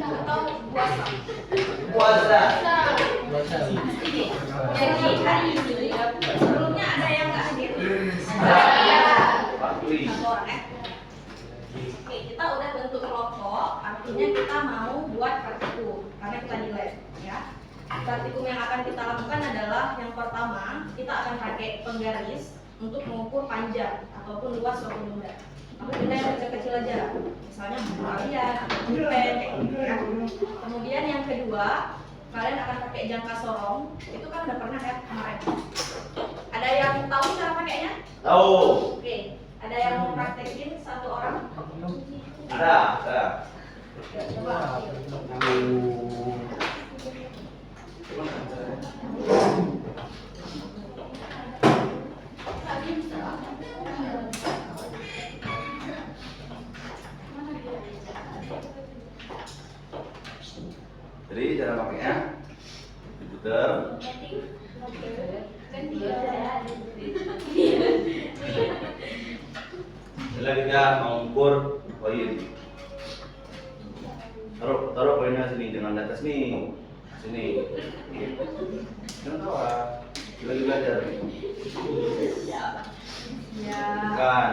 atau puasa? Puasa. Jadi hari ini sebelumnya ada yang nggak hadir? Satu orang ya. Oke, kita udah bentuk kelompok, artinya kita mau buat praktikum karena kita di lab ya. Praktikum yang akan kita lakukan adalah yang pertama, kita akan pakai penggaris untuk mengukur panjang ataupun luas suatu benda. Tapi benda yang kecil-kecil aja, misalnya kalian atau bulan kayak gitu ya. Kemudian yang kedua, kalian akan pakai jangka sorong. Itu kan udah pernah ya kemarin. Ada yang tahu cara pakainya? Tahu. Oke, ada yang mau praktekin satu orang? Ada. Coba. Jadi cara pakainya diputer. Setelah kita mengukur poin, taruh poinnya sini, jangan di atas nih, sini. Jangan tawa, lagi belajar. Bukan.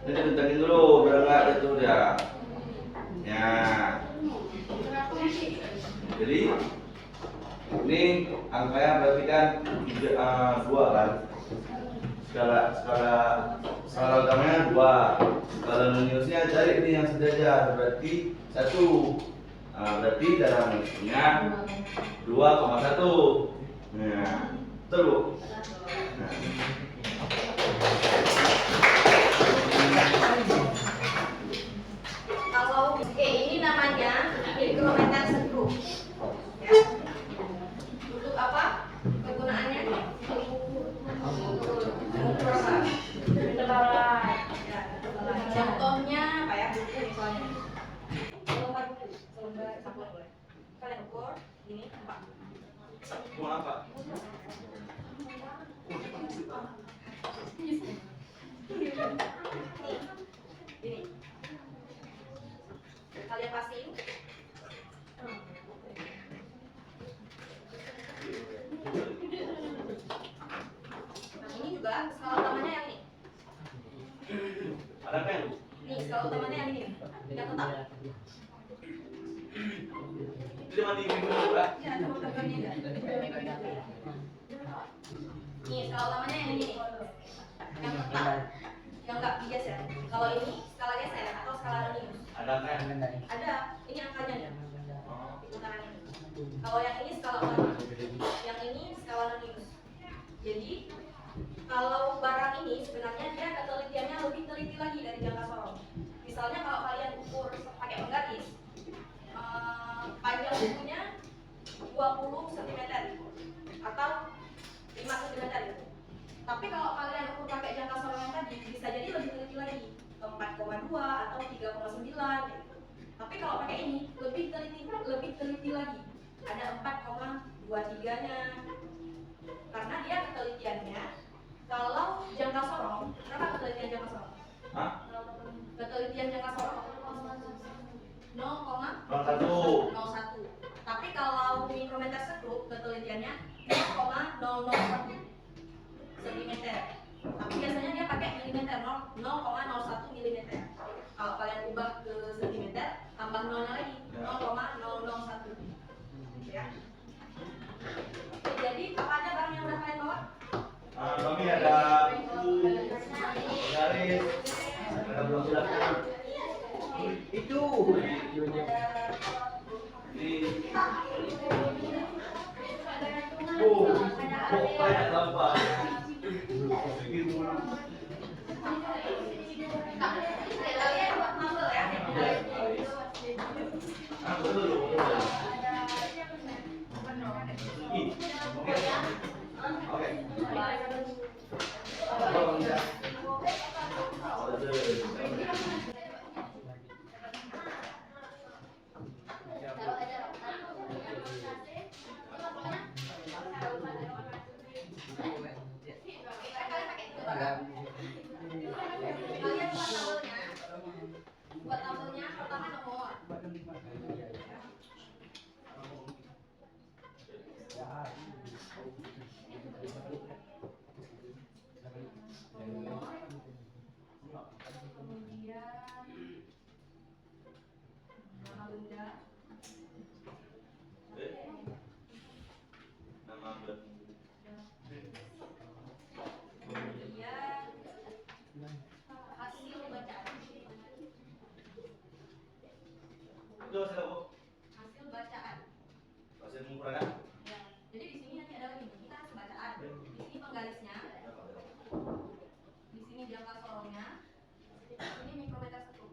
Ini tentangin dulu, biar nggak jatuh dia. Ya. Jadi ini angkanya berarti kan 2 kan? Skala utamanya 2. Skala noniusnya cari ini yang sejajar, berarti 1. Berarti dalam noniusnya 2,1. Nah, betul Bu? Nah. Kalau ini namanya mikrometer skru. Ya. Untuk apa? Kegunaannya? Mengukur apa? Ketebalan. Ya, ketebalan. Contohnya apa ya? Buku misalnya. Selembar buku, selembar sablon boleh. Kalian ukur ini 4. Mau apa? Ini. Kalian pastiin. Nah, ini juga skala utamanya yang ini. Ada kan? Nih, skala utamanya yang ini. Yang tetap. Itu cuma di minggu dulu, Ya, cuma programnya aja. Nih, skala utamanya yang ini. Yang tetap. Yang enggak bias ya. Kalau ini skala geser atau skala nonius. Ada kan? Ada. Ini angkanya ya. Putaran ini. Kalau yang ini skala utama. Yang ini skala nonius. Jadi kalau barang ini sebenarnya dia ketelitiannya lebih teliti lagi dari jangka sorong. Misalnya kalau kalian ukur pakai penggaris, panjang bukunya 20 cm atau 5 cm gitu. Tapi kalau kalian ukur pakai jangka sorong yang tadi, bisa jadi lebih teliti lagi, 4,2 atau 3,9 gitu. Tapi kalau pakai ini lebih teliti lagi, ada 4,23-nya. Karena dia ketelitiannya, kalau jangka sorong, berapa ketelitian jangka sorong? Hah? Ketelitian jangka sorong 0,1. Tapi kalau mikrometer skru ketelitiannya 0,001 cm. Tapi biasanya dia pakai milimeter, 0,01 mm. Kalau kalian ubah ke cm, tambah nolnya lagi, 0,001. Ya. Jadi apa aja barang yang udah kalian bawa? Kami ada buku, garis, ada belum silakan. Itu. Banyak sampah. Begitu. Kalian buat mabel ya? Betul. Oke. Kalian pakai itu. Itu hasil apa? Hasil bacaan. Hasil pengukurannya? Ya. Jadi di sini nanti ada lagi nih, kita hasil bacaan. Di sini penggarisnya, di sini jangka sorongnya, di sini mikrometer sekrup.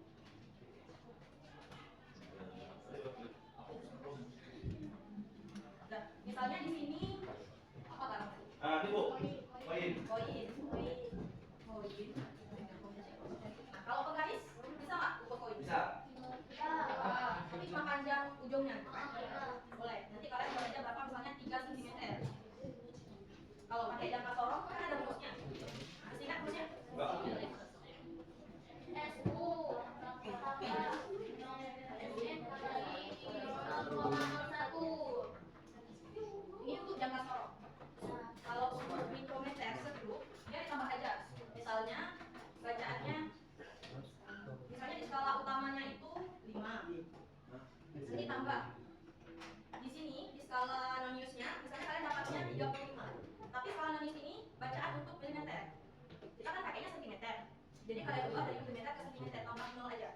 Nah, misalnya di sini apa kan? Ah, ini Bu. Koin. Koin. Nah, kalau penggaris bisa nggak ukur koin? Bisa. Tapi cuma panjang ujungnya. Boleh. Nanti kalian boleh aja berapa misalnya 3 cm. Kalau pakai jangka sorong kan ada rumusnya. Masih ingat rumusnya? Enggak. SU Ini untuk jangka sorong. Kalau untuk mikrometer sekrup, dia ditambah aja. Misalnya bacaannya, misalnya di skala utamanya itu 5. Nanti tambah. Di sini di skala noniusnya, misalnya kalian dapatnya 35. Tapi skala nonius ini bacaan untuk milimeter. Kita kan pakainya sentimeter. Jadi kalian ubah dari milimeter ke sentimeter, tambah 0 aja.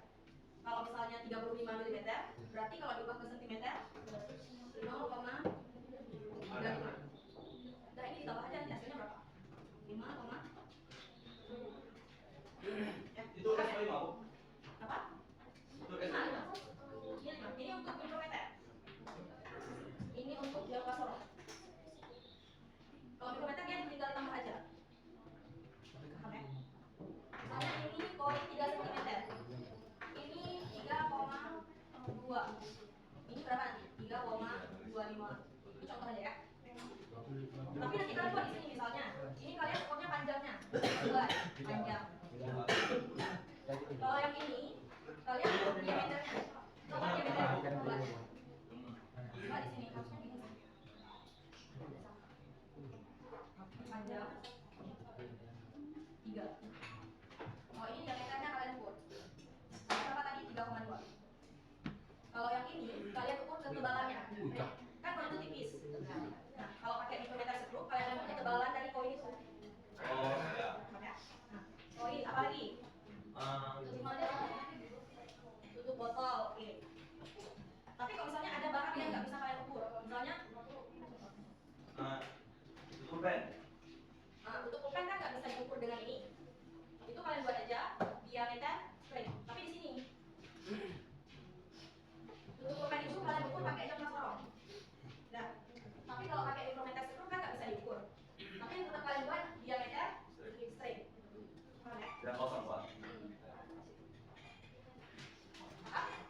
Kalau misalnya 35 mm, berarti kalau diubah ke sentimeter 0,35. Nah ini ditambah aja, nanti hasilnya berapa? 5, ya. Itu S5 Bu. Apa? Itu 5. S5. Ini 5. Ini untuk mikrometer. Ini untuk jangka sorong. Kalau mikrometer dia tinggal tambah aja. Paham ya? Misalnya ini koin 3 cm. Ini 3,2. Ini berapa nanti? 3,25. Itu contoh aja ya. Tapi nanti kalian buat di sini misalnya. Ini kalian ukurnya panjangnya. Buat panjang. Kalau yang ini kalian ukur diameternya. Coba diameternya. Coba di sini harusnya gini. Panjang 3. Oh ini diameternya kalian ukur. Berapa tadi? 3,2. Kalau yang ini kalian ukur ketebalannya. Kan koin itu tipis. Nah, kalau pakai mikrometer sekrup kalian ukur ketebalan dari koin itu. Oh, ya. Nah, koin apa lagi? Tutup botol, oke. Tapi kalau misalnya ada barang yang nggak bisa kalian ukur, misalnya Itu pulpen. tutup pulpen kan nggak bisa diukur dengan ini. Itu kalian buat aja diameter string. Tapi di sini tutup pulpen itu kalian ukur pakai jangka sorong. Nah, tapi kalau pakai mikrometer sekrup kan nggak bisa diukur. Tapi yang tetap kalian buat diameter string. Paham ya? Dan kosong Pak.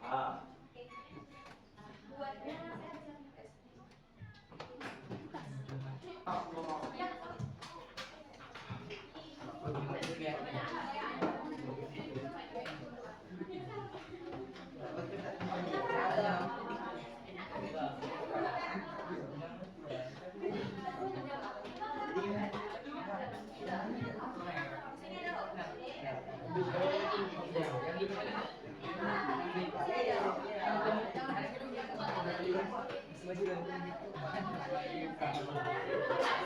Paham? Oke. Buatnya ya. Sini ada loh.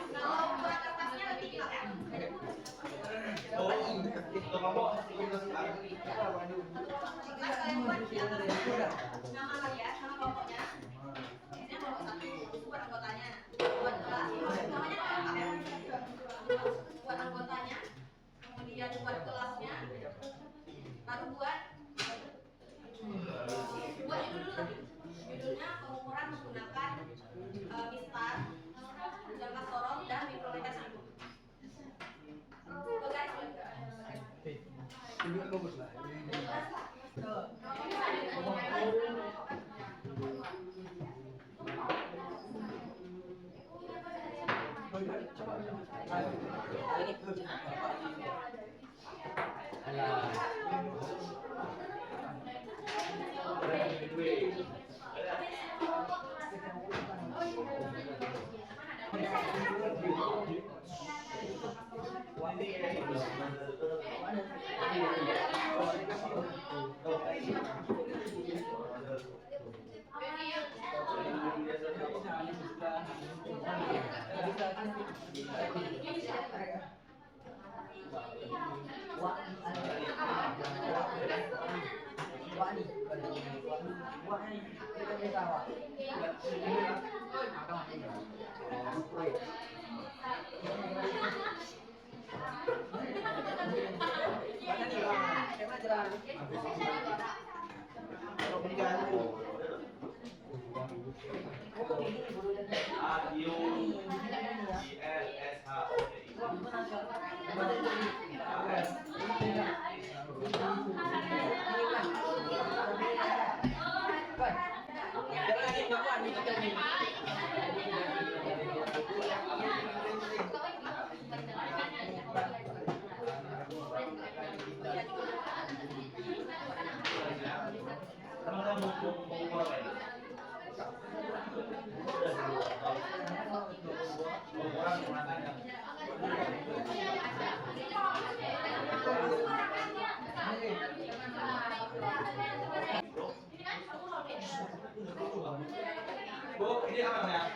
Kalau buat kertasnya lebih gelap ya. Oh, itu kamu itu sekali. Kertas kalian buat di atas nama kalian, nama kelompoknya. Biasanya kelompok 1 itu buat anggotanya. Buat kelas, namanya apa ya? Buat anggotanya. Kemudian buat kelasnya. Baru buat judul dulu tapi judulnya pengukuran menggunakan mistar, jangka sorong dan mikrometer sekrup. Oke guys, Ini bagus lah. tuh. Bu, ini apa namanya?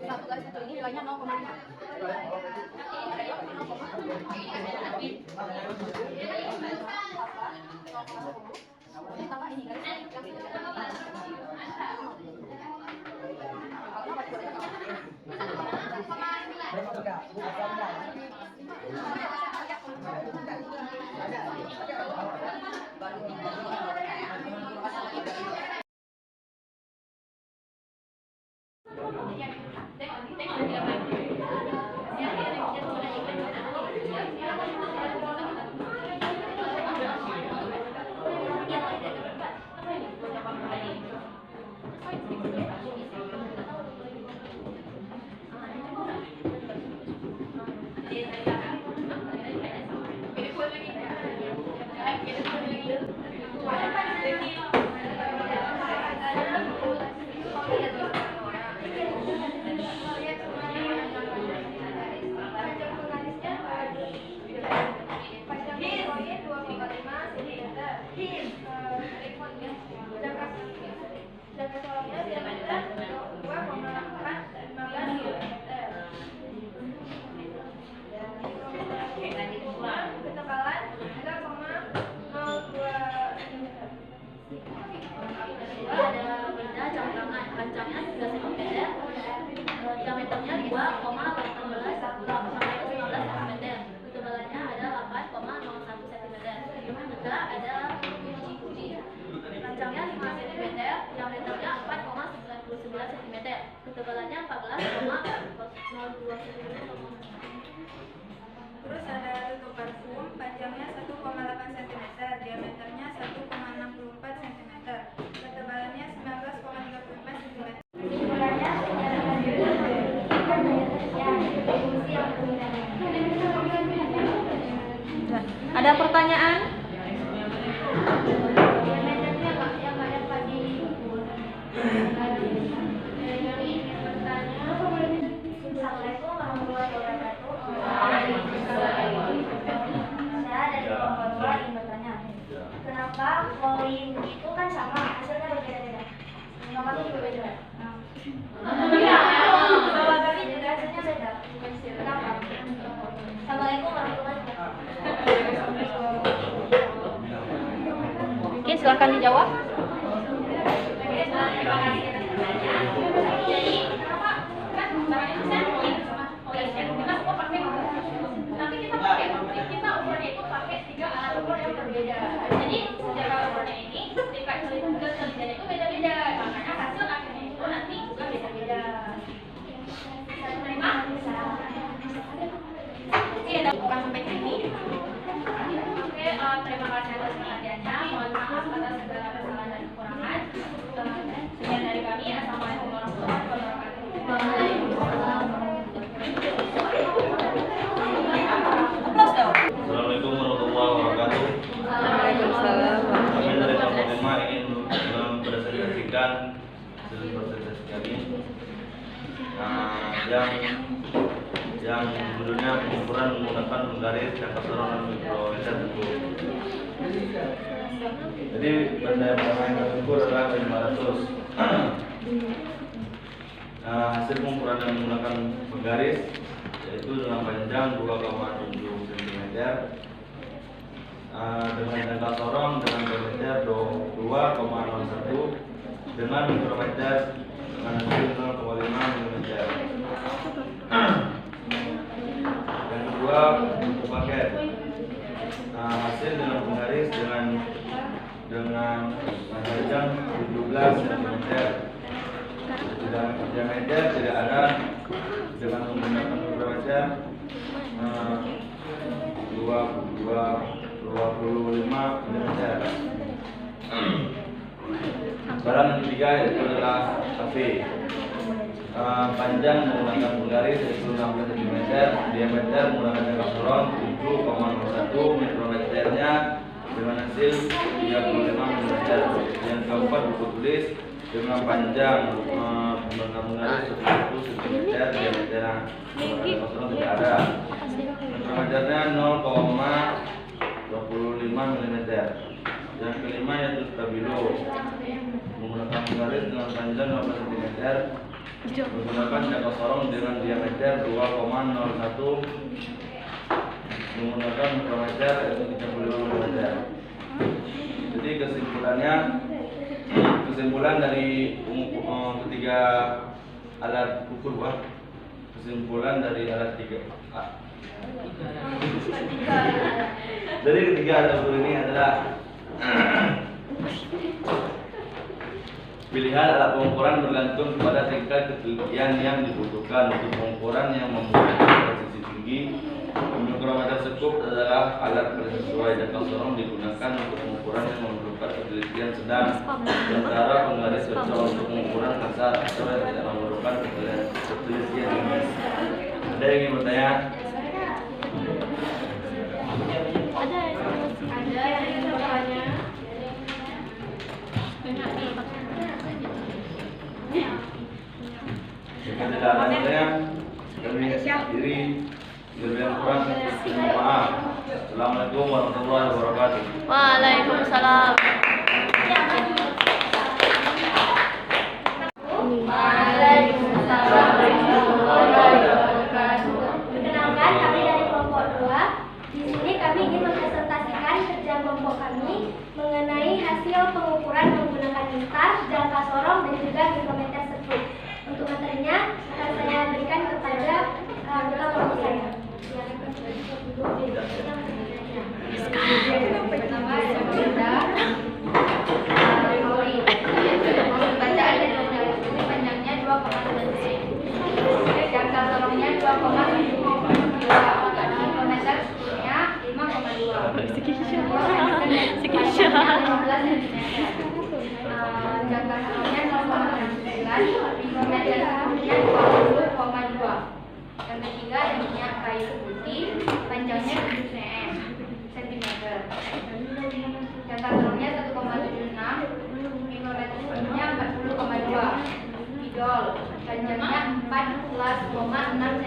Satu garis satu ini nilainya 0,5. Tambah ini garis. Jangka soalnya diameter 2,415 km. Ada pertanyaan? Assalamualaikum warahmatullahi wabarakatuh. Saya dari kelompok 2 ingin bertanya, kenapa koin itu kan sama, hasilnya berbeda-beda? Nomor itu berbeda. Bahwa kami juga hasilnya beda. Kenapa? Assalamualaikum warahmatullahi wabarakatuh. Oke, silakan dijawab. Tapi kita ukurannya itu pakai 3 alat ukur yang berbeda. Jadi secara ukurnya ini tingkat ketelitiannya itu beda-beda. Makanya hasil akhirnya itu nanti juga beda-beda. Terima. Iya, bukan sampai sini. Oke, terima kasih atas perhatiannya. Mohon maaf atas segala kesalahan dan kekurangan. Sekian dari kami. Assalamualaikum warahmatullahi wabarakatuh. Assalamualaikum warahmatullahi wabarakatuh. Waalaikumsalam. Kami dari kelompok 5 ingin mempresentasikan hasil presentasi kami yang judulnya pengukuran menggunakan penggaris jangka sorong dan mikrometer tentu. Jadi benda yang pertama yang kami ukur adalah 500. Hasil pengukuran yang menggunakan penggaris yaitu dengan panjang 2,7 cm, dengan jangka sorong dengan diameter 2,01, dengan mikrometer dengan hasil 0,5 mm. Yang kedua untuk paket, hasil dengan penggaris dengan panjang 17 cm. Diameter tidak ada dengan menggunakan mikrometer 25 mm. Barang yang ketiga itu adalah HP. Panjang menggunakan penggaris yaitu 16 cm, diameter menggunakan jangka sorong 7,01, mikrometernya dengan hasil 35 mm. Yang keempat buku tulis dengan panjang menggunakan penggaris 1 cm, diameternya menggunakan jangka sorong tidak ada. Mikrometernya 0,25 mm. Yang kelima yaitu stabilo menggunakan penggaris dengan panjang 15 cm, menggunakan jangka sorong dengan diameter 2,01, menggunakan mikrometer yaitu 35 mm. Jadi kesimpulan dari ketiga alat ukur kesimpulan dari alat dari ketiga alat ukur ini adalah pilihan alat pengukuran bergantung kepada tingkat ketelitian yang dibutuhkan. Untuk pengukuran yang membutuhkan presisi tinggi, mikrometer sekup adalah alat sesuai jangka sorong digunakan. Untuk pengukuran yang memerlukan ketelitian sedang, sementara penggaris cocok untuk pengukuran kasar atau yang tidak memerlukan ketelitian tinggi. Ada yang ingin bertanya? Ada yang ingin bertanya? Jika tidak ada yang bertanya, kami akhiri. Lebih kurang, terima maaf. Assalamualaikum warahmatullahi wabarakatuh. Waalaikumsalam. Perkenalkan, kami dari kelompok 2. Di sini kami ingin mempresentasikan kerja kelompok kami mengenai hasil pengukuran menggunakan instar, jangka sorong, dan juga mikrometer sekup. Untuk materinya akan saya berikan kepada anggota kelompok saya. Pertama ada benda bacaan dari benda ini panjangnya 2,1 cm, jangka sorongnya 2,7, mikrometer sekunya 5,2, panjangnya 15 cm, jangka sorongnya 0,69, mikrometer sekunya 20,2. Yang ketiga ada minyak kayu putih, panjangnya 7 cm. 14,6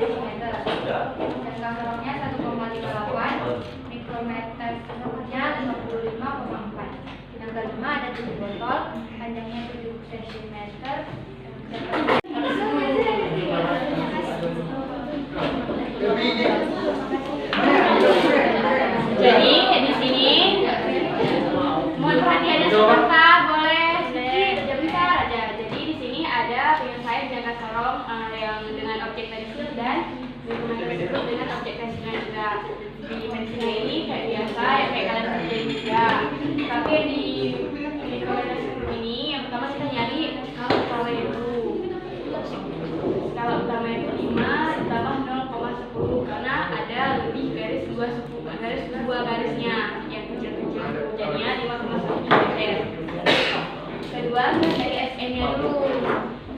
cm. Jangka sorongnya 1,58, mikrometernya 55,4. Yang kelima ada 7 botol, panjangnya 7 cm. Jadi di sini mohon perhatiannya sebentar, boleh sebentar aja. Jadi di sini ada penyelesaian jangka sorong yang dengan objek pensil dan mikrometer dengan objek pensilnya juga. Di pensilnya ini kayak biasa ya kayak kalian kerjain juga. Tapi di mikrometer ini yang pertama kita nyari skala utamanya dulu. Skala utamanya itu 5 ditambah 0,10 karena ada lebih garis dua garisnya yang kecil-kecil, jadinya 5,1 cm. Kedua kita cari SN nya dulu.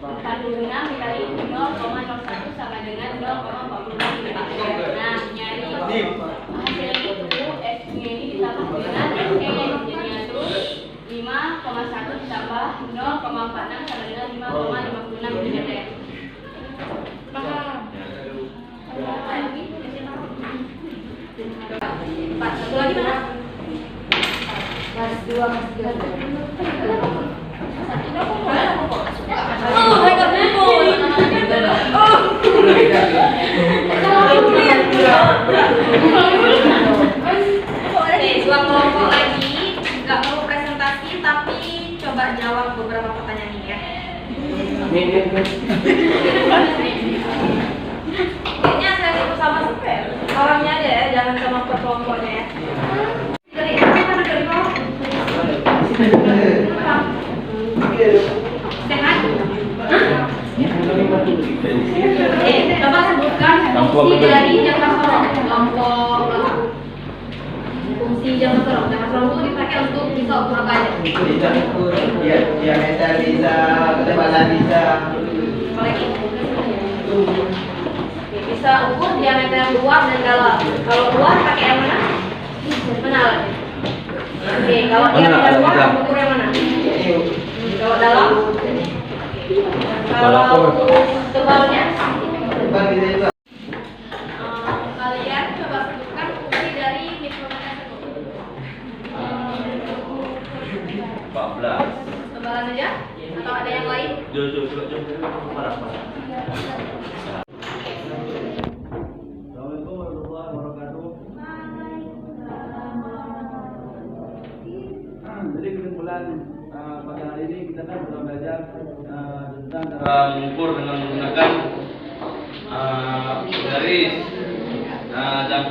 46 dikali 0,01 sama dengan 0,46 cm. Nah, nyari hasilnya itu SN nya ini ditambah dengan SN, jadinya itu 5,1 ditambah 0,46 sama dengan 5,56 cm. Paham? Pak, satu lagi mana? Kelas 2, kelas 3. Oh, mereka kumpul. Dua kelompok lagi, nggak perlu presentasi tapi coba jawab beberapa pertanyaan ini ya. Kayaknya saya itu sama orangnya aja ya, jangan sama kelompoknya ya. Dari mana dari bawah? Sehat? Coba sebutkan fungsi dari jangka sorong. Kelompok fungsi jangka sorong. Jangka sorong itu dipakai untuk bisa ukur apa aja? Bisa ukur diameter, bisa ketebalan, bisa. Apalagi? Bisa ukur diameter luar dan dalam. Kalau luar pakai yang mana? Mana alatnya? Oke, kalau diameter luar ukur yang mana? Kalau dalam? Kalau tebalnya? Tebal gitu juga. Kalian coba sebutkan fungsi dari mikrometer tersebut. 14. Tebalan aja? Atau ada yang lain? Jo. Parah. Assalamualaikum warahmatullahi wabarakatuh. Jadi kesimpulan pada hari ini kita kan sudah belajar tentang cara mengukur dengan menggunakan garis dan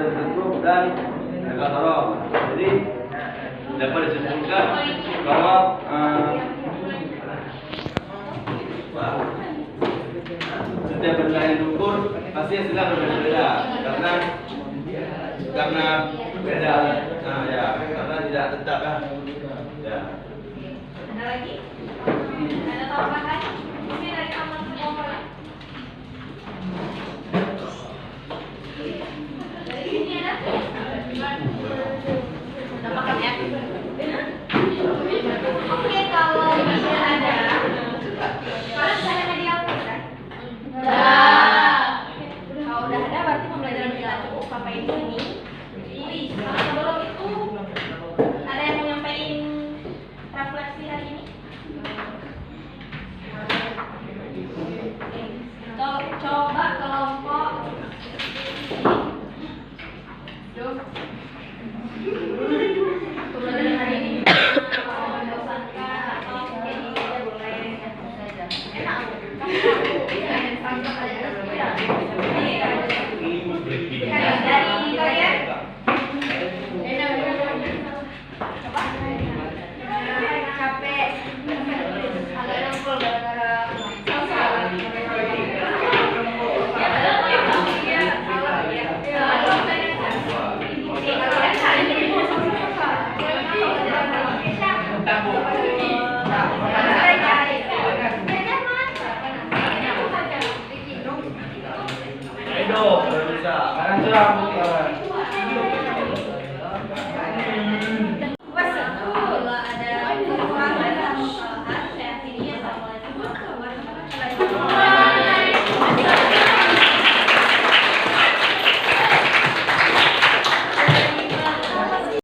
bentuk dan jangka sorong. Jadi dapat disimpulkan bahwa setiap benda yang diukur pasti hasilnya berbeda karena beda, karena tidak tetap kan. Ya. Ada lagi? Ada tambahan? Mungkin dari teman semuanya. Dari sini ada? Tambahkan ya. Oke, kalau tidak ada, kalian saya tadi apa kan? Kalau udah ada, berarti pembelajaran kita cukup sampai di sini. Sebelum itu, ada yang mau nyampein refleksi hari ini? Coba kelompok pembelajaran hari ini membosankan atau jadi saja boleh. Enak dari kalian? Capek agak nongkrong gara-gara Edo, bisa.